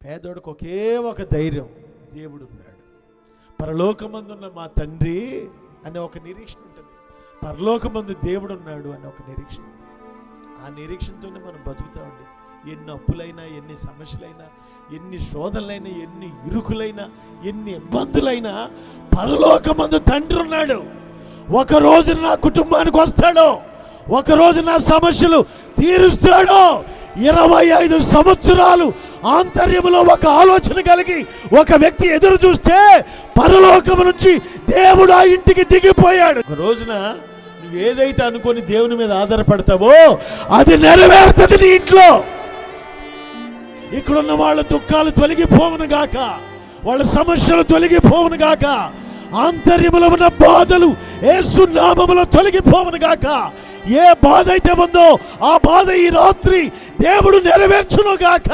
పేదోడికి ఒకే ఒక ధైర్యం, దేవుడు ఉన్నాడు. పరలోకమందున్న మా తండ్రి అనే ఒక నిరీక్షణ ఉంటుంది, పరలోకమందు దేవుడు ఉన్నాడు అనే ఒక నిరీక్షణ ఉంది. ఆ నిరీక్షణతోనే మనం బతుకుతామండి. ఎన్ని అప్పులైనా, ఎన్ని సమస్యలైనా, ఎన్ని శోధనలైనా, ఎన్ని ఇరుకులైనా, ఎన్ని ఇబ్బందులైనా పరలోకమందు తండ్రి ఉన్నాడు. ఒకరోజు నా కుటుంబానికి వస్తాడు, ఒకరోజు నా సమస్యలు తీరుస్తాడు. 25 సంవత్సరాలు ఆంతర్యములో ఒక ఆలోచన కలిగి ఒక వ్యక్తి ఎదురు చూస్తే పరలోకము నుంచి దేవుడు ఆ ఇంటికి దిగిపోయాడు. ఒక రోజున నువ్వు ఏదైతే అనుకొని దేవుని మీద ఆధారపడతావో అది నెరవేరుతుంది నీ ఇంట్లో. ఇక్కడున్న వాళ్ళ దుఃఖాలు తొలగిపోవును గాక, వాళ్ళ సమస్యలు తొలగిపోవును గాక, ఆంతర్యములో ఉన్న బాధలు యేసు నామములో తొలగిపోవును గాక. ఏ బాధ అయితే ఉందో ఆ బాధ ఈ రాత్రి దేవుడు నెరవేర్చును గాక.